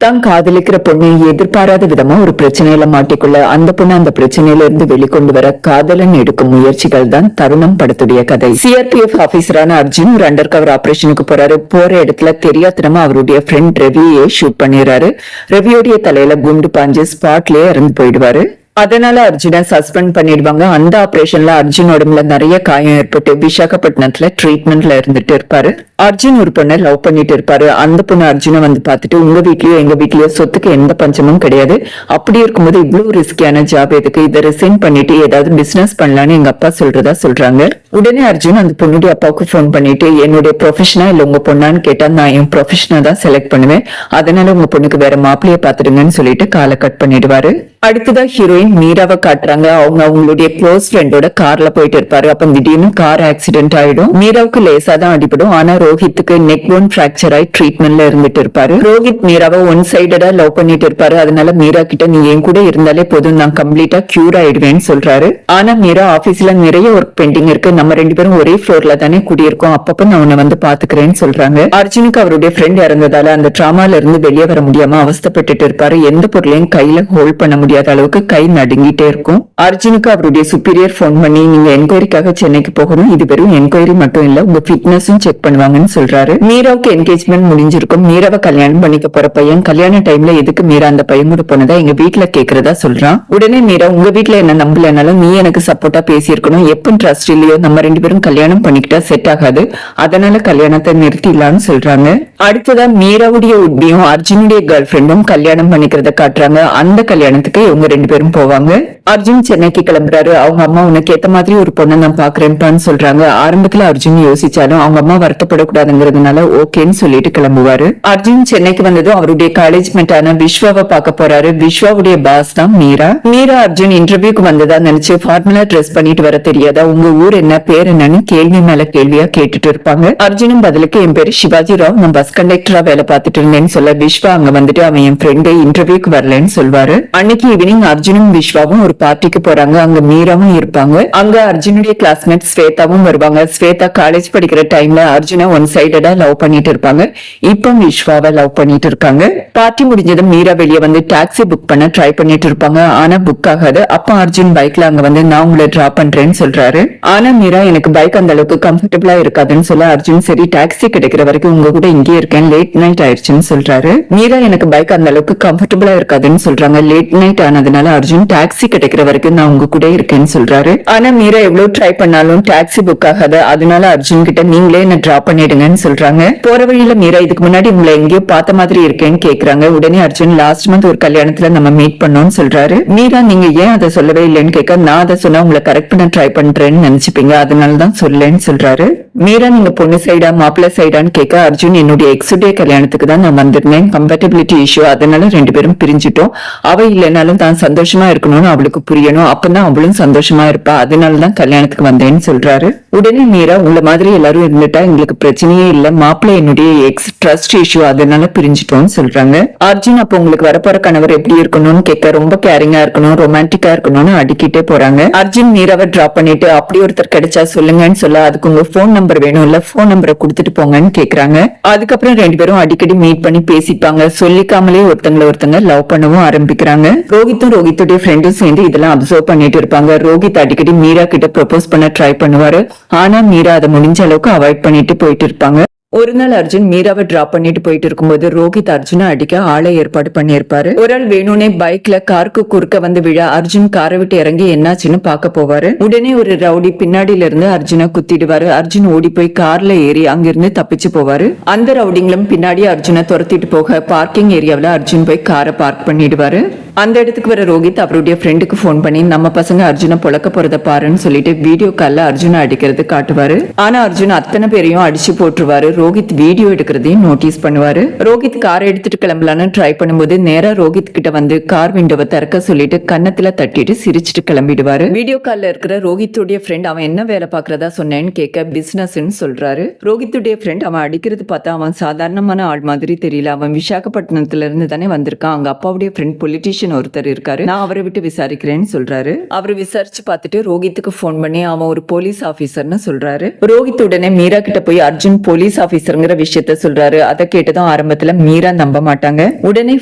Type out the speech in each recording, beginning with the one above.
தான் காதலிக்கிற பொண்ணு எதிர்பாராத விதமா ஒரு பிரச்சனையில மாட்டிக்கொள்ள அந்த பொண்ணு அந்த பிரச்சனையில இருந்து வெளிக்கொண்டு வர காதலன் எடுக்கும் முயற்சிகள் தான் தருணம் படத்துடைய கதை. சிஆர்பிஎஃப் ஆபீசரான அர்ஜுன் ஒரு அண்டர் கவர் ஆபரேஷனுக்கு போறாரு. போற இடத்துல தெரியாதனமா அவருடைய ஃப்ரெண்ட் ரவியை ஷூட் பண்ணிடுறாரு. ரவியோடைய தலையில குண்டு பாஞ்சு ஸ்பாட்லயே இறந்து போயிடுவாரு. அதனால அர்ஜுனை சஸ்பெண்ட் பண்ணிடுவாங்க. அந்த ஆபரேஷன்ல அர்ஜுன் உடம்புல நிறைய காயம் ஏற்பட்டு விசாகப்பட்டினத்துல ட்ரீட்மெண்ட்ல இருந்துட்டு இருப்பாரு. அர்ஜுன் ஒரு பொண்ணை லவ் பண்ணிட்டு இருப்பாரு. அந்த பொண்ணு அர்ஜுனை வந்து பார்த்துட்டு உங்க வீட்லயோ எங்க வீட்லயோ சொத்துக்கு எந்த பஞ்சமும் கிடையாது, அப்படி இருக்கும்போது இவ்வளவு ரிஸ்கியான ஜாப் எதுக்கு, இதை ரிசைன் பண்ணிட்டு ஏதாவது பிசினஸ் பண்ணலான்னு எங்க அப்பா சொல்றதா சொல்றாங்க. உடனே அர்ஜுன் அந்த பொண்ணுடைய அப்பாவுக்கு போன் பண்ணிட்டு என்னுடைய ப்ரொஃபஷனா இல்ல உங்க பொண்ணான்னு கேட்டா நான் என் ப்ரொஃபஷனா தான் செலக்ட் பண்ணுவேன், அதனால உங்க பொண்ணுக்கு வேற மாப்பிள்ளைய பாத்துடுங்கன்னு சொல்லிட்டு காலை கட் பண்ணிடுவாரு. அடுத்ததான் ஹீரோயின் மீராவை காட்டுறாங்க. அவங்க அவங்களுடைய க்ளோஸ் ஃப்ரெண்டோட கார்ல போயிட்டு இருப்பாரு. அப்ப திடீர்னு கார் ஆக்சிடென்ட் ஆயிடும். மீராவுக்கு லேசா தான் அடிபடும். ஆனா ரோஹித்துக்கு நெக் போன் பிராக்சர் ஆகி ட்ரீட்மெண்ட்ல இருந்துட்டு இருப்பாரு. ரோஹித் மீராவை ஒன் சைடடா லவ் பண்ணிட்டு இருப்பாரு. அதனால மீரா கிட்ட நீ என் கூட இருந்தாலே போதும், நான் கம்ப்ளீட்டா கியூர் ஆயிடுவேன்னு சொல்றாரு. ஆனா மீரா ஆபீஸ்ல நிறைய ஒர்க் பெண்டிங் இருக்கு, நம்ம ரெண்டு பேரும் ஒரே ஃப்ளோர்ல தானே குடியிருக்கோம், அப்பப்ப நான் உன்னை வந்து பாத்துக்கிறேன்னு சொல்றாங்க. அர்ஜுனுக்கு அவருடைய ஃப்ரெண்ட் இறந்ததால அந்த டிராமால இருந்து வெளியே வர முடியாம அவஸ்தப்பட்டுட்டு இருப்பாரு. எந்த பொருளையும் கையில ஹோல்ட் பண்ண முடியாத அளவுக்கு கை நடுங்கிட்டே இருக்கும். அர்ஜுனுக்கு அவருடைய சுப்பீரியர் போன் பண்ணி நீங்க என்கொயரிக்காக சென்னைக்கு போகணும், இது வெறும் என்கொயரி மட்டும் இல்ல உங்க ஃபிட்னஸும் செக் பண்ணுவாங்கன்னு சொல்றாரு. மீராவுக்கு என்கேஜ்மெண்ட் முடிஞ்சிருக்கும். மீராவை கல்யாணம் பண்ணிக்க போற பையன் கல்யாண டைம்ல எதுக்கு மீரா அந்த பையன் கூட போனதா எங்க வீட்டுல கேக்குறதா சொல்றான். உடனே மீரா உங்க வீட்டுல என்ன நம்பலனாலும் நீ எனக்கு சப்போர்ட்டா பேசியிருக்கணும், எப்ப ட்ரஸ்ட் இல்லையோ நம்ம ரெண்டு பேரும் கல்யாணம் பண்ணிக்கிட்டா செட் ஆகாது, அதனால கல்யாணத்தை நிறுத்திடலாம்னு சொல்றாங்க. அடுத்ததா மீராவுடைய உட்பியும் அர்ஜுனுடைய கேர்ள் ஃபிரெண்டும் கல்யாணம் பண்ணிக்கிறத காட்டுறாங்க. அந்த கல்யாணத்துக்கு இவங்க ரெண்டு பேரும் போவாங்க. அர்ஜுன் சென்னைக்கு கிளம்புறாரு. அவங்க அம்மா உனக்கு ஏத்த மாதிரி ஒரு பொண்ணை நான் பாக்குறேன்பான்னு சொல்றாங்க. ஆரம்பத்துல அர்ஜுன் யோசிச்சாலும் அவங்க அம்மா வருத்தப்படக்கூடாதுங்கிறதுனால ஓகேன்னு சொல்லிட்டு கிளம்புவாரு. அர்ஜுன் சென்னைக்கு வந்ததும் அவருடைய காலேஜ் மெட்டான விஸ்வாவை பார்க்க போறாரு. விஸ்வாவுடைய பாஸ் தான் மீரா. மீரா அர்ஜுன் இன்டர்வியூக்கு வந்ததா நினைச்சு ஃபார்முலா ட்ரெஸ் பண்ணிட்டு வர தெரியாதா, உங்க ஊர் என்ன பேர் என்னன்னு கேள்வி மேல கேள்வியா கேட்டுட்டு இருப்பாங்க. அர்ஜுனும் பதிலுக்கு என் பேரு சிவாஜி ராவ், நான் பஸ் கண்டக்டரா வேலை பார்த்துட்டு இருந்தேன்னு சொல்ல விஸ்வா அங்க வந்துட்டு அவன் என் ஃப்ரெண்டு இன்டர்வியூக்கு வரலன்னு சொல்வாரு. அன்னைக்கு ஈவினிங் அர்ஜுனும் விஸ்வாவும் ஒரு பார்ட்டிக்கு போறாங்க. அங்க மீராவும் இருப்பாங்க. அங்க அர்ஜுனுடைய கிளாஸ்மேட் ஸ்வேதாவும் வருவாங்க. ஸ்வேதா காலேஜ் படிக்கிற டைம்ல அர்ஜுனை ஒன் சைடடா லவ் பண்ணிட்டு இருப்பாங்க. இப்ப விஸ்வாவை லவ் பண்ணிட்டு இருக்காங்க. பார்ட்டி முடிஞ்சதும் மீரா வெளியே வந்து டாக்ஸி புக் பண்ண ட்ரை பண்ணிட்டு இருப்பாங்க. ஆனா புக் ஆகாது. அப்ப அர்ஜுன் பைக்ல அங்க வந்து நான் உங்களை டிராப் பண்றேன்னு சொல்றாரு. ஆனா மீரா எனக்கு பைக் அந்த அளவுக்கு கம்ஃபர்டபுளா இருக்காதுன்னு சொல்ல அர்ஜுன் சரி டாக்ஸி கிடைக்கிற வரைக்கும் உங்க கூட இங்கே இருக்கேன், லேட் நைட் ஆயிடுச்சுன்னு சொல்றாரு. மீரா எனக்கு பைக் அந்த அளவுக்கு கம்ஃபர்டபுளா இருக்காதுன்னு சொல்றாங்க. லேட் நைட் ஆனதுனால அர்ஜுன் டாக்ஸி கிடைக்கிற வரைக்கும் நான் உங்க கூட இருக்கேன்னு சொல்றாரு. ஆனா மீரா எவ்வளவு ட்ரை பண்ணாலும் டாக்ஸி புக் ஆகாது. அதனால அர்ஜுன் கிட்ட நீங்களே என்ன டிராப் பண்ணிடுங்கன்னு சொல்றாங்க. போற வழியில மீரா இதுக்கு முன்னாடி உங்களை எங்கேயோ பார்த்த மாதிரி இருக்கேன்னு கேக்குறாங்க. உடனே அர்ஜுன் லாஸ்ட் மந்த் ஒரு கல்யாணத்துல நம்ம மீட் பண்ணோம்னு சொல்றாரு. மீரா நீங்க ஏன் அதை சொல்லவே இல்லைன்னு கேட்க நான் அதை சொன்னா உங்களை கரெக்ட் பண்ண ட்ரை பண்றேன்னு நினைச்சுப்பீங்க, அதனாலதான் சொல்லலன்னு சொல்றாரு. மீரா நீங்க பொண்ணு சைடா மாப்பிள்ள சைடான்னு கேட்க அர்ஜுன் என்னுடைய எக்ஸுடைய கல்யாணத்துக்கு தான் நான் வந்திருந்தேன், கம்பேட்டபிலிட்டி இஷ்யூ, அதனால ரெண்டு பேரும் பிரிஞ்சுட்டோம், அவ இல்லைனாலும் தான் சந்தோஷமா இருக்கணும்னு அவளுக்கு புரியணும், அப்பதான் அவளும் சந்தோஷமா இருப்பா, அதனாலதான் கல்யாணத்துக்கு வந்தேன்னு சொல்றாரு. உடனே மீரா உங்களை மாதிரி எல்லாரும் இருந்துட்டா எங்களுக்கு பிரச்சனையே இல்ல, மாப்பிள்ள என்னுடைய எக்ஸ் ட்ரஸ்ட் இஷ்யூ அதனால பிரிஞ்சுட்டோம்னு சொல்றாங்க. அர்ஜுன் அப்ப உங்களுக்கு வரப்போற கணவர் எப்படி இருக்கணும்னு கேட்க ரொம்ப கேரிங்கா இருக்கணும், ரொமான்டிக்கா இருக்கணும்னு அடிக்கிட்டே போறாங்க. அர்ஜுன் மீராவை டிராப் பண்ணிட்டு அப்படி ஒருத்தர் கிடைச்சா சொல்லுங்கன்னு சொல்ல அதுக்கு உங்க போன் நம்பர் வேணும் இல்ல, போன் நம்பரை கொடுத்துட்டு போங்கன்னு கேக்குறாங்க. அதுக்கப்புறம் ரெண்டு பேரும் அடிக்கடி மீட் பண்ணி பேசிப்பாங்க. சொல்லிக்காமலே ஒருத்தங்க லவ் பண்ணவும் ஆரம்பிக்கிறாங்க. ரோஹித்துடைய ஃப்ரெண்டும் சேர்ந்து இதெல்லாம் அப்சர்வ் பண்ணிட்டு இருப்பாங்க. ரோஹித் அடிக்கடி மீரா கிட்ட ப்ரொபோஸ் பண்ண ட்ரை பண்ணுவாரு. ஆனா மீரா அதை முடிஞ்ச அளவுக்கு அவாய்ட் பண்ணிட்டு போயிட்டு இருப்பாங்க. ஒரு நாள் அர்ஜுன் மீராவை டிராப் பண்ணிட்டு போயிட்டு இருக்கும்போது ரோஹித் அர்ஜுனை அடிக்க ஆளை ஏற்பாடு பண்ணிருப்பாரு. ஒரு ஆள் வேணும்னே பைக்ல காருக்கு குறுக்க வந்து விழ அர்ஜுன் காரை விட்டு இறங்கி என்னாச்சுன்னு பாக்க போவாரு. உடனே ஒரு ரவுடி பின்னாடியில இருந்து அர்ஜுனை குத்திடுவாரு. அர்ஜுன் ஓடி போய் கார்ல ஏறி அங்கிருந்து தப்பிச்சு போவாரு. அந்த ரவுடிங்களும் பின்னாடி அர்ஜுனை துரத்திட்டு போக பார்க்கிங் ஏரியாவில அர்ஜுன் போய் காரை பார்க் பண்ணிடுவாரு. அந்த இடத்துக்கு வர ரோஹித் அவருடைய ஃப்ரெண்டுக்கு போன் பண்ணி நம்ம பசங்க அர்ஜுனை பொழக்க போறத பாருன்னு சொல்லிட்டு வீடியோ கால்ல அர்ஜுனை அடிக்கிறது காட்டுவாரு. ஆனா அர்ஜுன் அத்தனை பேரையும் அடிச்சு போட்டுருவாரு. ரோஹித் வீடியோ எடுக்கிறதையும் நோட்டீஸ் பண்ணுவாரு. ரோஹித் காரை எடுத்துட்டு கிளம்பலான்னு ட்ரை பண்ணும்போது நேரா ரோஹித் கிட்ட வந்து கார் விண்டோவை திறக்க சொல்லிட்டு கன்னத்துல தட்டிட்டு சிரிச்சுட்டு கிளம்பிடுவாரு. வீடியோ கால்ல இருக்கிற ரோஹித்துடைய ஃப்ரெண்ட் அவன் என்ன வேலை பாக்குறதா சொன்னேன்னு கேட்க பிசினஸ்ன்னு சொல்றாரு. ரோஹித்துடைய ஃப்ரெண்ட் அவன் அடிக்கிறது பார்த்தா அவன் சாதாரணமான ஆள் மாதிரி தெரியல, அவன் விசாகப்பட்டினத்துல இருந்து தானே வந்திருக்கான், அங்க அப்பாவுடைய ஃப்ரெண்ட் பொலிட்டிஷியன் பொலிட்டீஷியன் ஒருத்தர் இருக்காரு, நான் அவரை விட்டு விசாரிக்கிறேன்னு சொல்றாரு. அவர் விசாரிச்சு பார்த்துட்டு ரோஹித்துக்கு போன் பண்ணி அவன் ஒரு போலீஸ் ஆபீசர்னு சொல்றாரு. ரோஹித் உடனே மீரா கிட்ட போய் அர்ஜுன் போலீஸ் ஆபீசர்ங்கிற விஷயத்த சொல்றாரு. அதை கேட்டதும் ஆரம்பத்துல மீரா நம்ப மாட்டாங்க. உடனே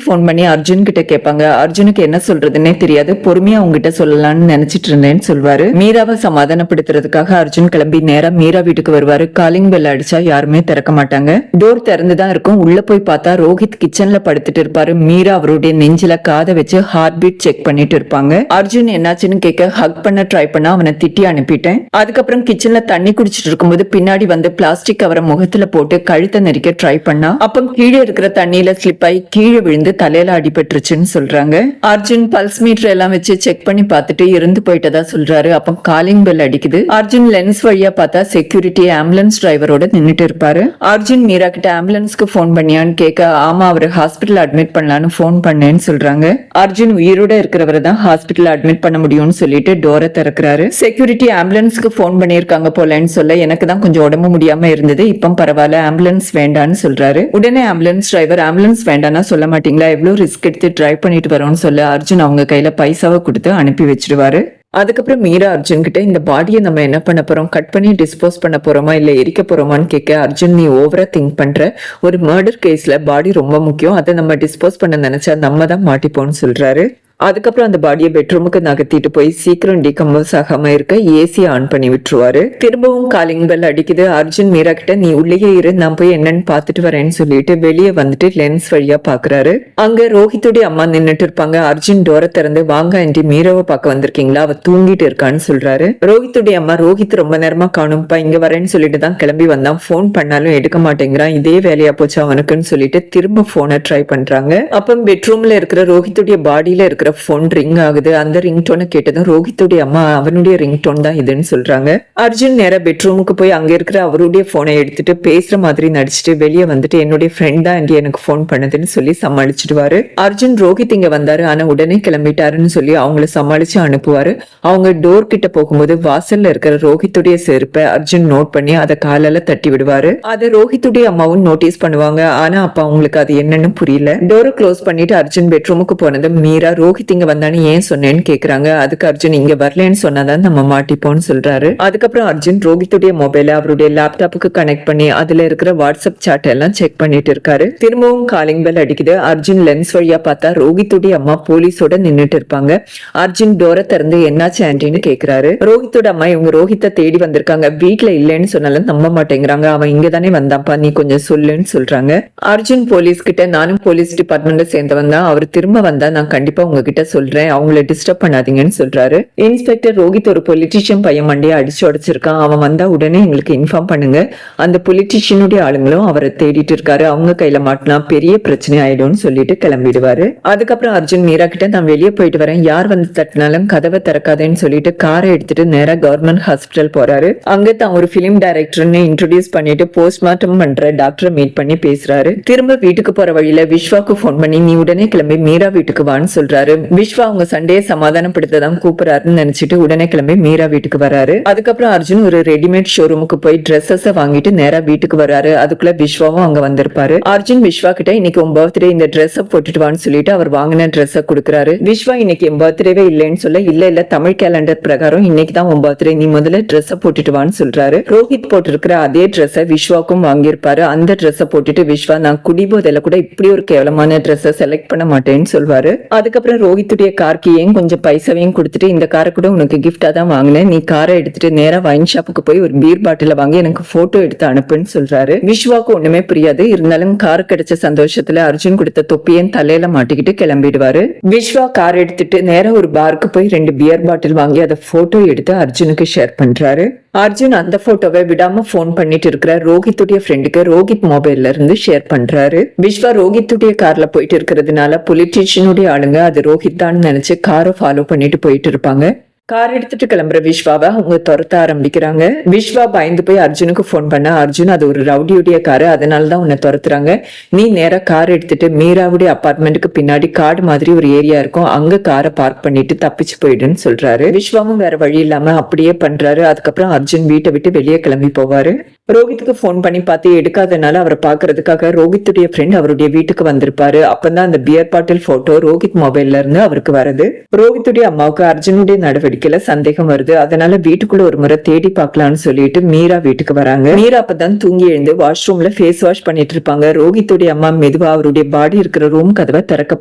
போன் பண்ணி அர்ஜுன் கிட்ட கேட்பாங்க. அர்ஜுனுக்கு என்ன சொல்றதுன்னே தெரியாது, பொறுமையா உங்ககிட்ட சொல்லலாம்னு நினைச்சிட்டு இருந்தேன்னு சொல்வாரு. மீராவை சமாதானப்படுத்துறதுக்காக அர்ஜுன் கிளம்பி நேரா மீரா வீட்டுக்கு வருவாரு. காலிங் பெல் அடிச்சா யாருமே திறக்க மாட்டாங்க. டோர் திறந்துதான் இருக்கும். உள்ள போய் பார்த்தா ரோஹித் கிச்சன்ல படுத்துட்டு இருப்பாரு. மீரா அவருடைய நெஞ்சில காதை வச்சு ஹார்ட் பீட் செக் பண்ணிட்டு இருப்பாங்க. அர்ஜுன் என்னாச்சுன்னு கேட்க ஹக் பண்ண ட்ரை பண்ணா அவனை திட்டி அனுப்பிட்டேன். அதுக்கப்புறம் கிச்சன்ல தண்ணி குடிச்சிட்டு இருக்கும்போது பின்னாடி வந்து பிளாஸ்டிக் கவரை முகத்துல போட்டு கழுத்தை நெரிக்க ட்ரை பண்ணா. அப்ப கீழே இருக்கிற தண்ணியில ஸ்லிப் ஆகி கீழே விழுந்து தலையில அடிபட்டுருச்சுன்னு சொல்றாங்க. அர்ஜுன் பல்ஸ் மீட்டர் எல்லாம் வச்சு செக் பண்ணி பார்த்துட்டு இறந்து போயிட்டதா சொல்றாரு. அப்ப காலிங் பெல் அடிக்குது. அர்ஜுன் லென்ஸ் வழியா பார்த்தா செக்யூரிட்டி ஆம்புலன்ஸ் டிரைவரோட நின்னுட்டு இருப்பாரு. அர்ஜுன் மீரா கிட்ட ஆம்புலன்ஸ்க்கு போன் பண்ணியான்னு கேட்க ஆமா அவரை ஹாஸ்பிட்டல் அட்மிட் பண்ணலான்னு போன் பண்ணேன்னு சொல்றாங்க. அர்ஜுன் உயிரோட இருக்கிறவரை தான் ஹாஸ்பிட்டல் அட்மிட் பண்ண முடியும்னு சொல்லிட்டு டோரை திறக்கிறாரு. செக்யூரிட்டி ஆம்புலன்ஸ்க்கு போன் பண்ணிருக்காங்க போலன்னு சொல்ல எனக்கு தான் கொஞ்சம் உடம்பு முடியாம இருந்தது, இப்ப பரவாயில்ல ஆம்புலன்ஸ் வேண்டான்னு சொல்றாரு. உடனே ஆம்புலன்ஸ் டிரைவர் ஆம்புலன்ஸ் வேண்டாம்னா சொல்ல மாட்டீங்களா, எவ்வளவு ரிஸ்க் எடுத்து டிரைவ் பண்ணிட்டு வரோம்னு சொல்ல அர்ஜுன் அவங்க கையில பைசாவை கொடுத்து அனுப்பி வச்சிடுவாரு. அதுக்கப்புறம் மீரா அர்ஜுன் கிட்ட இந்த பாடியை நம்ம என்ன பண்ண போறோம், கட் பண்ணி டிஸ்போஸ் பண்ண போறோமா இல்ல எரிக்க போறோமான்னு கேட்க அர்ஜுன் நீ ஓவரா திங்க் பண்ற, ஒரு மர்டர் கேஸ்ல பாடி ரொம்ப முக்கியம், அதை நம்ம டிஸ்போஸ் பண்ண நினைச்சா நம்ம தான் மாட்டிப்போம்னு சொல்றாரு. அதுக்கப்புறம் அந்த பாடியை பெட்ரூமுக்கு நகர்த்திட்டு போய் சீக்கிரம் டீகம்போஸ் ஆகாம இருக்க ஏசி ஆன் பண்ணி விட்டுருவாரு. திரும்பவும் காலிங் பெல் அடிக்குது. அர்ஜுன் மீரா கிட்ட நீ உள்ளேயே இரு, நான் போய் என்னன்னு பாத்துட்டு வரேன்னு சொல்லிட்டு வெளியே வந்துட்டு லென்ஸ் வழியா பாக்குறாரு. அங்க ரோஹித்துடைய அம்மா நின்னுட்டு இருப்பாங்க. அர்ஜுன் டோரை திறந்து வாங்க ஆண்டி மீராவை பார்க்க வந்திருக்கீங்களா, அவ தூங்கிட்டு இருக்கான்னு சொல்றாரு. ரோஹித்துடைய அம்மா ரோஹித் ரொம்ப நேரமா காணும்பா, இங்க வரேன்னு சொல்லிட்டு தான் கிளம்பி வந்தான், போன் பண்ணாலும் எடுக்க மாட்டேங்கிறான், இதே வேலையா போச்சு அவனுக்குன்னு சொல்லிட்டு திரும்ப போனை ட்ரை பண்றாங்க. அப்ப பெட்ரூம்ல இருக்கிற ரோஹித்துடைய பாடியில இருக்கிற போன் ரிங் ஆகுது. அந்த ரிங் டோனை கேட்டதும் ரோஹித்துடைய அம்மா அவனுடைய ரிங் டோன் தான் இதுன்னு சொல்றாங்க. அர்ஜுன் நேரா பெட்ரூமுக்கு போய் அங்க இருக்கிற அவருடைய போனை எடுத்துட்டு பேசுற மாதிரி நடிச்சுட்டு வெளியே வந்துட்டு என்னுடைய ஃப்ரெண்ட் தான் ஆண்டி எனக்கு போன் பண்ணதுன்னு சொல்லி சமாளிச்சிடுவாரு. அர்ஜுன் ரோஹித் இங்க வந்தாரு ஆனா உடனே கிளம்பிட்டாருன்னு சொல்லி அவங்கள சமாளிச்சு அனுப்புவாரு. அவங்க டோர் கிட்ட போகும்போது வாசல்ல இருக்கிற ரோஹித்துடைய செருப்பை அர்ஜுன் நோட் பண்ணி அதை காலால தட்டி விடுவாரு. அதை ரோஹித்துடைய அம்மாவும் நோட்டீஸ் பண்ணுவாங்க. ஆனா அப்ப அவங்களுக்கு அது என்னன்னு புரியல. டோரை க்ளோஸ் பண்ணிட்டு அர்ஜுன் பெட்ரூமுக்கு போனது மீரா ரோஹித் இங்க வந்தானு ஏன் சொன்னேன்னு கேக்குறாங்க. அதுக்கு அர்ஜுன் இங்க வரலன்னு சொன்னாதான் நம்ம மாட்டிப்போம்னு சொல்றாரு. அதுக்கப்புறம் அர்ஜுன் ரோஹித்துடைய மொபைல அவருடைய லேப்டாப்புக்கு கனெக்ட் பண்ணி அதுல இருக்கிற வாட்ஸ்அப் சாட் எல்லாம் செக் பண்ணிட்டு இருக்காரு. திரும்பவும் காலிங் பெல் அடிக்குது. அர்ஜுன் லென்ஸ் வழியா பார்த்தா ரோஹித்துடைய அம்மா போலீஸோட நின்னுட்டு இருப்பாங்க. அர்ஜுன் டோரை திறந்து என்னாச்சு ஆண்டின்னு கேக்குறாரு. ரோஹித்தோட அம்மா இவங்க ரோஹித்தை தேடி வந்திருக்காங்க, வீட்டுல இல்லன்னு சொன்னாலும் நம்ப மாட்டேங்கிறாங்க, அவன் இங்க தானே வந்தாப்பா, நீ கொஞ்சம் சொல்லுன்னு சொல்றாங்க. அர்ஜுன் போலீஸ் கிட்ட நானும் போலீஸ் டிபார்ட்மெண்ட்ல சேர்ந்தவன் தான், அவர் திரும்ப வந்தா நான் கண்டிப்பா உங்ககிட்ட சொல்றேன், அவங்கள டிஸ்டர்ப் பண்ணாதீங்கன்னு சொல்றாரு. இன்ஸ்பெக்டர் ரோஹித் ஒரு பொலிட்டீஷியன் பையன் மண்டையை அடிச்சு உடைச்சிருக்கான், அவன் வந்தா உடனே எங்களுக்கு இன்ஃபார்ம் பண்ணுங்க. அந்த பொலிட்டீஷியனுடைய ஆளுங்களும் அவரை தேடிட்டு இருக்காரு, அவங்க கையில மாட்டினா பெரிய பிரச்சனை ஆயிடும்னு சொல்லிட்டு கிளம்பிடுவாரு. அதுக்கப்புறம் அர்ஜுன் மீரா கிட்ட நான் வெளியே போயிட்டு வரேன், யார் வந்து தட்டினாலும் கதவை திறக்காதேன்னு சொல்லிட்டு காரை எடுத்துட்டு நேரா கவர்மெண்ட் ஹாஸ்பிட்டல் போறாரு. அங்க தான் ஒரு பிலிம் டைரக்டர்னு இன்ட்ரோடியூஸ் பண்ணிட்டு போஸ்ட்மார்ட்டம் பண்ற டாக்டரை மீட் பண்ணி பேசுறாரு. திரும்ப வீட்டுக்கு போற வழியில விஸ்வாக்கு போன் பண்ணி நீ உடனே கிளம்பி மீரா வீட்டுக்கு வான்னு சொல்றாரு. விஸ்வா அவங்க சண்டையை சமாதானப்படுத்ததான் கூப்பிடுறாருன்னு நினைச்சிட்டு உடனே கிளம்பி மீரா வீட்டுக்கு வராரு. அதுக்கப்புறம் அர்ஜுன் ஒரு ரெடிமேட் ஷோரூமுக்கு போய் ட்ரெஸ்ஸஸ் வாங்கிட்டு நேரா வீட்டுக்கு வராரு. அதுக்குள்ள விஸ்வாவும் அங்க வந்திருப்பாரு. அர்ஜுன் விஸ்வா கிட்ட இன்னைக்கு உன் பர்த்டே, இந்த ட்ரெஸ் போட்டுட்டு வான்னு சொல்லிட்டு அவர் வாங்கின ட்ரெஸ் கொடுக்குறாரு. விஸ்வா இன்னைக்கு என் பர்த்டேவே இல்லைன்னு சொல்ல இல்ல தமிழ் கேலண்டர் பிரகாரம் இன்னைக்கு தான் உன் பர்த்டே, நீ முதல்ல ட்ரெஸ் போட்டுட்டு வான்னு சொல்றாரு. ரோஹித் போட்டிருக்கிற அதே ட்ரெஸ் விஸ்வாக்கும் வாங்கியிருப்பாரு. அந்த ட்ரெஸ் போட்டுட்டு விஸ்வா நான் குடிபோதையில கூட இப்படி ஒரு கேவலமான ட்ரெஸ் செலக்ட் பண்ண மாட்டேன்னு சொல்வாரு. அதுக்கப்புறம் ரோஹித்துடைய கார்க்கு ஏன் கொஞ்சம் பைசாவையும் கொடுத்துட்டு இந்த காரை கூட உனக்கு கிஃப்டா தான் வாங்கினேன், நீ காரை எடுத்துட்டு நேரா வைன் ஷாப்புக்கு போய் ஒரு பீர் பாட்டில வாங்கி எனக்கு போட்டோ எடுத்து அனுப்புன்னு சொல்றாரு. விஸ்வாக்கு ஒண்ணுமே புரியாது. இருந்தாலும் கார் கிடைச்ச சந்தோஷத்துல அர்ஜுன் கொடுத்த தொப்பியன் தலையில மாட்டிக்கிட்டு கிளம்பிடுவாரு. விஸ்வா கார் எடுத்துட்டு நேரா ஒரு பாருக்கு போய் 2 பியர் பாட்டில் வாங்கி அதை போட்டோ எடுத்து அர்ஜுனுக்கு ஷேர் பண்றாரு. அர்ஜுன் அந்த போட்டோவை விடாம போன் பண்ணிட்டு இருக்கிற ரோஹித்துடைய ஃப்ரெண்டுக்கு ரோஹித் மொபைல்ல இருந்து ஷேர் பண்றாரு. விஸ்வா ரோஹித்துடைய கார்ல போயிட்டு இருக்கிறதுனால பொலிட்டீஷியனுடைய ஆளுங்க அது ரோஹித் தான் நினைச்சு காரை ஃபாலோ பண்ணிட்டு போயிட்டு இருப்பாங்க. கார் எடுத்துட்டு கிளம்புற விஸ்வாவை அவங்க துரத்த ஆரம்பிக்கிறாங்க. விஸ்வா பயந்து போய் அர்ஜுனுக்கு போன் பண்ண, அர்ஜுன் அது ஒரு ரவுடியுடைய காரு, அதனாலதான் உன்னை துரத்துறாங்க, நீ நேரா கார் எடுத்துட்டு மீராவுடைய அபார்ட்மெண்ட்டுக்கு பின்னாடி காடு மாதிரி ஒரு ஏரியா இருக்கும், அங்க காரை பார்க் பண்ணிட்டு தப்பிச்சு போயிடுன்னு சொல்றாரு. விஸ்வாவும் வேற வழி இல்லாம அப்படியே பண்றாரு. அதுக்கப்புறம் அர்ஜுன் வீட்டை விட்டு வெளியே கிளம்பி போவாரு. ரோஹித்துக்கு போன் பண்ணி பார்த்து எடுக்காதனால அவரை பாக்குறதுக்காக ரோஹித்துடைய ஃப்ரெண்ட் அவருடைய வீட்டுக்கு வந்திருப்பாரு. அப்பதான் அந்த பியர் பாட்டில் போட்டோ ரோஹித் மொபைல்ல இருந்து அவருக்கு வருது. ரோஹித்துடைய அம்மாவுக்கு அர்ஜுனுடைய நடவடிக்கையில சந்தேகம் வருது. அதனால வீட்டுக்குள்ள ஒரு முறை தேடி பார்க்கலாம்னு சொல்லிட்டு மீரா வீட்டுக்கு வராங்க. மீரா அப்பதான் தூங்கி எழுந்து வாஷ்ரூம்ல ஃபேஸ் வாஷ் பண்ணிட்டு இருப்பாங்க. ரோஹித்துடைய அம்மா மெதுவா அவருடைய பாடி இருக்கிற ரூம் கதவை திறக்க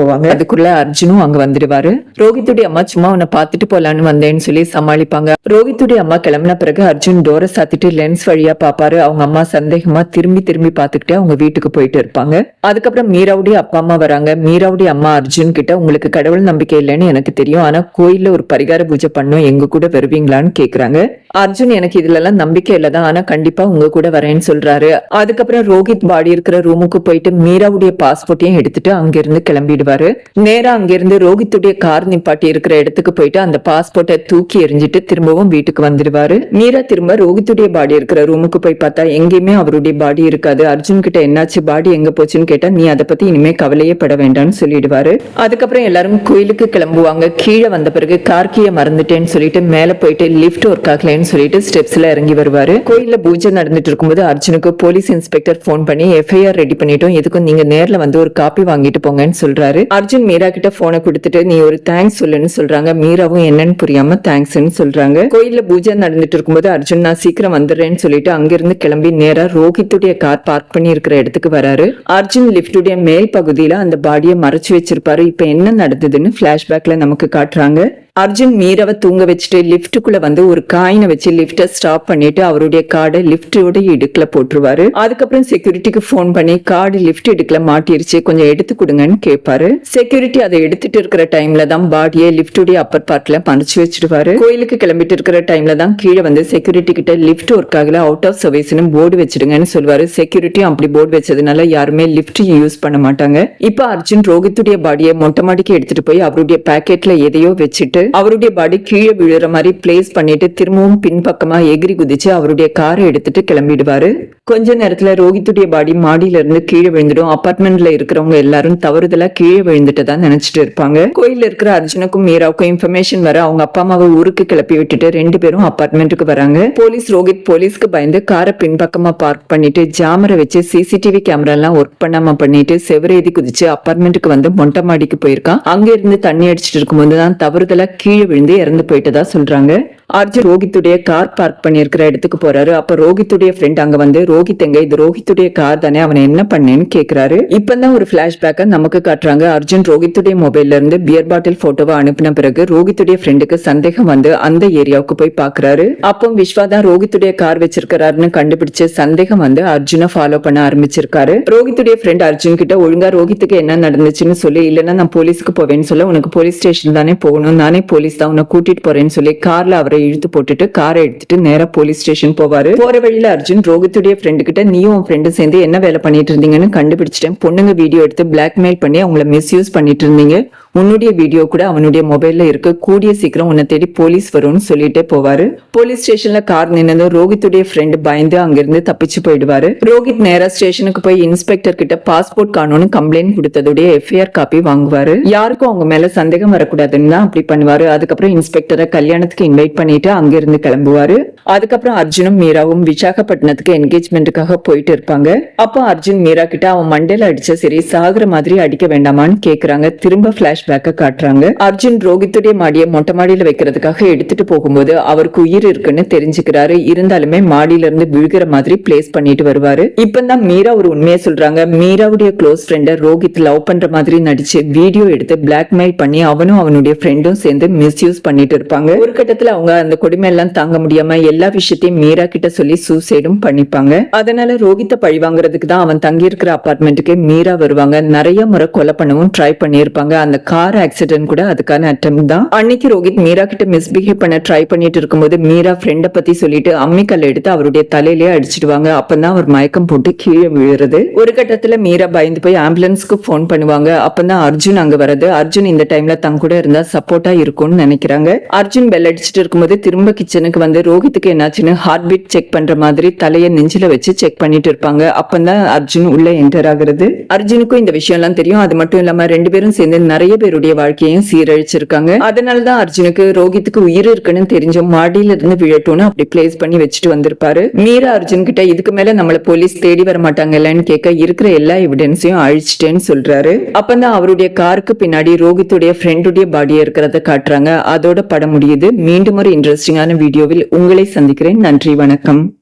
போவாங்க. அதுக்குள்ள அர்ஜுனும் அங்க வந்துடுவாரு. ரோஹித்துடைய அம்மா சும்மா உன்னை பாத்துட்டு போலான்னு வந்தேன்னு சொல்லி சமாளிப்பாங்க. ரோஹித்துடைய அம்மா கிளம்பின பிறகு அர்ஜுன் டோரை சாத்திட்டு லென்ஸ் வழியா பாப்பாரு. அவங்க அம்மா சந்தேகமா திரும்பி பார்த்துக்கிட்டே அவங்க வீட்டுக்கு போயிட்டு இருப்பாங்க. அதுக்கப்புறம் மீராவுடைய அப்பா அம்மா வராங்க. மீராவுடைய அம்மா அர்ஜுன் கிட்ட, உங்களுக்கு கடவுள் நம்பிக்கை இல்லைன்னு எனக்கு தெரியும், ஆனா கோயில்ல ஒரு பரிகார பூஜை பண்ணும், எங்க கூட வருவீங்களான்னு கேக்குறாங்க. அர்ஜுன் எனக்கு இதுல எல்லாம் நம்பிக்கை இல்லதான், ஆனா கண்டிப்பா உங்க கூட வரேன்னு சொல்றாரு. அதுக்கப்புறம் ரோஹித் பாடி இருக்கிற ரூமுக்கு போயிட்டு மீராவுடைய பாஸ்போர்ட்டையும் எடுத்துட்டு அங்கிருந்து கிளம்பிடுவாரு. நேரா அங்கிருந்து ரோஹித்துடைய கார் நிப்பாட்டி இருக்கிற இடத்துக்கு போயிட்டு அந்த பாஸ்போர்ட்டை தூக்கி எறிஞ்சிட்டு திரும்பவும் வீட்டுக்கு வந்துடுவாரு. மீரா திரும்ப ரோஹித்துடைய பாடி இருக்கிற ரூமுக்கு போய் பார்த்தா எங்கேயுமே அவருடைய பாடி இருக்காது. அர்ஜுன் கிட்ட என்னாச்சு, பாடி எங்க போச்சுன்னு கேட்டா, நீ அதை பத்தி இனிமே கவலையே பட வேண்டாம்னு சொல்லிடுவாரு. அதுக்கப்புறம் எல்லாரும் கோயிலுக்கு கிளம்புவாங்க. கீழே வந்த பிறகு கார் கீயை மறந்துட்டேன்னு சொல்லிட்டு மேல போயிட்டு லிப்ட் ஒர்க் ஆகலன்னு சொல்லிட்டு ஸ்டெப்ஸ்ல இறங்கி வருவாரு. கோயில்ல பூஜை நடந்துட்டு இருக்கும்போது அர்ஜுனுக்கு போலீஸ் இன்ஸ்பெக்டர் போன் பண்ணி எஃப்ஐஆர் ரெடி பண்ணிட்டோம், எதுக்கும் நீங்க நேர்ல வந்து ஒரு காப்பி வாங்கிட்டு போங்கன்னு சொல்றாரு. அர்ஜுன் மீரா கிட்ட போனை கொடுத்துட்டு நீ ஒரு தேங்க்ஸ் சொல்லுன்னு சொல்றாங்க. மீராவும் என்னன்னு புரியாம தேங்க்ஸ்ன்னு சொல்றாங்க. கோயில்ல பூஜை நடந்துட்டு இருக்கும்போது அர்ஜுன் நான் சீக்கிரம் வந்துடுறேன்னு சொல்லிட்டு அங்கிருந்து கிளம்பி நேரா ரோஹித்துடைய கார் பார்க் பண்ணி இருக்கிற இடத்துக்கு வராரு. அர்ஜுன் லிப்டுடைய மேல் பகுதியில அந்த பாடியை மறைச்சு வச்சிருப்பாரு. இப்ப என்ன நடந்ததுன்னு பிளாஷ்பேக்ல நமக்கு காட்டுறாங்க. அர்ஜுன் மீராவை தூங்க வச்சுட்டு லிப்டுக்குள்ள வந்து ஒரு காயினை வச்சு லிப்ட ஸ்டாப் பண்ணிட்டு அவருடைய கார்டை லிப்டோட இடுக்குல போட்டுருவாரு. அதுக்கப்புறம் செக்யூரிட்டிக்கு போன் பண்ணி கார்டு லிப்ட் இடுக்குல மாட்டிருச்சு, கொஞ்சம் எடுத்து கொடுங்கன்னு கேட்பாரு. செக்யூரிட்டி அதை எடுத்துட்டு இருக்கிற டைம்ல தான் பாடியை லிப்டுடைய அப்பர் பார்ட்ல மறைச்சு வச்சிருவாரு. கோயிலுக்கு கிளம்பிட்டு இருக்கிற டைம்ல தான் கீழே வந்து செக்யூரிட்டி கிட்ட லிப்ட் ஒர்க் ஆகல, அவுட் ஆஃப் சர்வீஸ்னு போர்டு வச்சிடுங்கன்னு சொல்லுவாரு. செக்யூரிட்டியும் அப்படி போர்டு வச்சதுனால யாருமே லிப்ட் யூஸ் பண்ண மாட்டாங்க. இப்ப அர்ஜுன் ரோஹித்துடைய பாடியை மொட்டை மாடிக்கு எடுத்துட்டு போய் அவருடைய பாக்கெட்ல எதையோ வச்சுட்டு அவருடைய பாடி கீழே விழுற மாதிரி பிளேஸ் பண்ணிட்டு திரும்பவும் பின்பக்கமா எகிரி குதிச்சு அவருடைய காரை எடுத்துட்டு கிளம்பிடுவாரு. கொஞ்ச நேரத்துல ரோஹித்துடைய பாடி மாடியில இருந்து கீழே விழுந்துடும். அபார்ட்மெண்ட்ல இருக்கிறவங்க எல்லாரும் தவறுதலா கீழே விழுந்துட்டதா நினைச்சிட்டு இருப்பாங்க. கோயில்ல இருக்கிற அர்ஜுனுக்கும் மீராவுக்கும் இன்ஃபர்மேஷன் வர அவங்க அப்பா அம்மாவை ஊருக்கு கிளப்பி விட்டுட்டு ரெண்டு பேரும் அபார்ட்மெண்ட்டுக்கு வராங்க. போலீஸ்க்கு பயந்து காரை பின்பக்கமா பார்க் பண்ணிட்டு ஜாமரை வச்சு சிசிடிவி கேமரா எல்லாம் ஒர்க் பண்ணாம பண்ணிட்டு செவரேதி குதிச்சு அபார்ட்மெண்ட்டுக்கு வந்து மொட்டை மாடிக்கு போயிருக்கான். அங்க இருந்து தண்ணி அடிச்சிட்டு இருக்கும்போது தான் தவறுதலா கீழே விழுந்து இறந்து போயிட்டதா சொல்றாங்க. அர்ஜுன் ரோஹித்துடைய கார் பார்க் பண்ணி இருக்கிற இடத்துக்கு போறாரு. அப்ப ரோஹித்துடைய ஃப்ரெண்ட் அங்க வந்து ரோஹித் எங்க, இது ரோஹித்துடைய கார் தானே, அவனை என்ன பண்ணேன்னு கேக்குறாரு. இப்பதான் ஒரு பிளாஷ்பேக்க நமக்கு காட்டுறாங்க. அர்ஜுன் ரோஹித்துடைய மொபைல்ல இருந்து பியர் பாட்டில் போட்டோவை அனுப்பின பிறகு ரோஹித்துடைய ஃப்ரெண்டுக்கு சந்தேகம் வந்து அந்த ஏரியாவுக்கு போய் பாக்குறாரு. அப்போ விஸ்வா தான் ரோஹித்துடைய கார் வச்சிருக்காருன்னு கண்டுபிடிச்சு சந்தேகம் வந்து அர்ஜுனை ஃபாலோ பண்ண ஆரம்பிச்சிருக்காரு. ரோஹித்துடைய ஃப்ரெண்ட் அர்ஜுன் கிட்ட ஒழுங்கா ரோஹித்துக்கு என்ன நடந்துச்சுன்னு சொல்லி, இல்லன்னா நான் போலீஸ்க்கு போவேன்னு சொல்ல, உனக்கு போலீஸ் ஸ்டேஷன் தானே போகணும், நானே போலீஸ் தான் உன்னை கூட்டிட்டு போறேன்னு சொல்லி கார்ல அவரை இழுத்து போட்டுட்டு காரை எடுத்துட்டு நேரா போலீஸ் ஸ்டேஷன் போவாரு. போற வழியில அர்ஜுன் ரோஹித்துடைய ஃப்ரெண்டு கிட்ட நீயும் உன் ஃப்ரெண்டு சேர்ந்து என்ன வேலை பண்ணிட்டு இருந்தீங்கன்னு கண்டுபிடிச்சிட்டேன், பொண்ணுங்க வீடியோ எடுத்து பிளாக்மெயில் பண்ணி அவங்கள மிஸ்யூஸ் பண்ணிட்டு இருந்தீங்க, உன்னுடைய வீடியோ கூட அவனுடைய மொபைல்ல இருக்கு, கூடிய சீக்கிரம் உன்னை தேடி போலீஸ் வரும்னு சொல்லிட்டே போவாரு. போலீஸ் ஸ்டேஷன்ல கார் நின்னது ரோஹித்துடைய ஃப்ரெண்டு பயந்து அங்கிருந்து தப்பிச்சு போயிடுவாரு. ரோஹித் நேரா ஸ்டேஷனுக்கு போய் இன்ஸ்பெக்டர் கிட்ட பாஸ்போர்ட் காணோன்னு கம்ப்ளைண்ட் கொடுத்ததுடைய எஃப்ஐஆர் காப்பி வாங்குவாரு. யாருக்கும் அவங்க மேல சந்தேகம் வரக்கூடாதுன்னு தான் அப்படி பண்ணுவாரு. அதுக்கப்புறம் இன்ஸ்பெக்டரை கல்யாணத்துக்கு இன்வைட் பண்ணிட்டு அங்கிருந்து கிளம்புவாரு. அதுக்கப்புறம் அர்ஜுனும் மீராவும் விசாகப்பட்டினத்துக்கு என்கேஜ்மெண்ட்டுக்காக போயிட்டு இருப்பாங்க. அப்போ அர்ஜுன் மீரா கிட்ட அவன் மண்டையில அடிச்ச சரி சாகுற மாதிரி அடிக்க வேண்டாமான்னு கேக்குறாங்க. திரும்ப பிளாஷ்பேக்க காட்டுறாங்க. அர்ஜுன் ரோஹித்துடைய மாடியை மொட்டை மாடியில வைக்கிறதுக்காக எடுத்துட்டு போகும்போது அவருக்கு உயிர் இருக்குன்னு தெரிஞ்சுக்கிறாரு. இருந்தாலுமே மாடியில இருந்து விழுகிற மாதிரி பிளேஸ் பண்ணிட்டு வருவாரு. இப்பதான் மீரா ஒரு உண்மையை சொல்றாங்க. மீராவுடைய க்ளோஸ் ஃப்ரெண்ட ரோஹித் லவ் பண்ற மாதிரி நடிச்சு வீடியோ எடுத்து பிளாக்மெயில் பண்ணி அவனும் அவனுடைய ஃப்ரெண்டும் சேர்ந்து மிஸ்யூஸ் பண்ணிட்டு இருப்பாங்க. ஒரு கட்டத்துல அவங்க அந்த கொடுமை எல்லாம் தாங்க முடியாம எல்லா விஷயத்தையும் மீரா கிட்ட சொல்லி சூசைடும் பண்ணிப்பாங்க. அதனால ரோஹித்தை பழி வாங்குறதுக்கு தான் அவன் தங்கி இருக்கிற அபார்ட்மெண்ட்டுக்கு மீரா வருவாங்க. நிறைய முறை கொலை பண்ணவும் ட்ரை பண்ணிருப்பாங்க. அந்த கார் ஆக்சிடென்ட் கூட அதுக்கான அட்டம் தான். அன்னைக்கு ரோஹித் மீரா கிட்ட மிஸ்பிஹேவ் பண்ண ட்ரை பண்ணிட்டு இருக்கும்போது மீரா ஃப்ரெண்ட பத்தி சொல்லிட்டு அம்மிக்கல் எடுத்து அவருடைய தலையிலேயே அடிச்சிடுவாங்க. அப்பதான் அவர் மயக்கம் போட்டு கீழே விழுறது. ஒரு கட்டத்துல மீரா பயந்து போய் ஆம்புலன்ஸ்க்கு போன் பண்ணுவாங்க. அப்பதான் அர்ஜுன் அங்க வரது. அர்ஜுன் இந்த டைம்ல தங்க கூட இருந்தா சப்போர்ட்டா இருக்கும்னு நினைக்கிறாங்க. அர்ஜுன் பெல் அடிச்சிட்டு இருக்கும்போது திரும்ப கிச்சனுக்கு வந்து ரோஹித்துக்கு என்னாச்சுன்னு ஹார்ட் பீட் செக் பண்ற மாதிரி தலைய நெஞ்சில வச்சு செக் பண்ணிட்டு இருப்பாங்க. அப்பதான் அர்ஜுன் உள்ள என்டர் ஆகுறது. அர்ஜுனுக்கும் இந்த விஷயம் எல்லாம் தெரியும். அது மட்டும் இல்லாம ரெண்டு பேரும் சேர்ந்து நிறைய பேருடைய வாழ்க்கையையும் சீரழிச்சிருக்காங்க. அதனாலதான் அர்ஜுனுக்கு ரோஹித்துக்கு உயிர் இருக்குன்னு தெரிஞ்சும் மாடியில இருந்து விழட்டும்னு அப்படி பிளேஸ் பண்ணி வச்சுட்டு வந்திருப்பாரு. மீரா அர்ஜுன் கிட்ட இதுக்கு மேல நம்மள போலீஸ் தேடி வர மாட்டாங்கல்லன்னு கேட்க இருக்கிற எல்லா எவிடன்ஸையும் அழிச்சிட்டேன்னு சொல்றாரு. அப்பதான் அவருடைய காருக்கு பின்னாடி ரோஹித்துடைய ஃப்ரெண்டுடைய பாடியா இருக்கிறத காட்டுறாங்க. அதோட படம் முடியுது. மீண்டும் ஒரு இன்ட்ரெஸ்டிங்கான வீடியோவில் உங்களை சந்திக்கிறேன். நன்றி, வணக்கம்.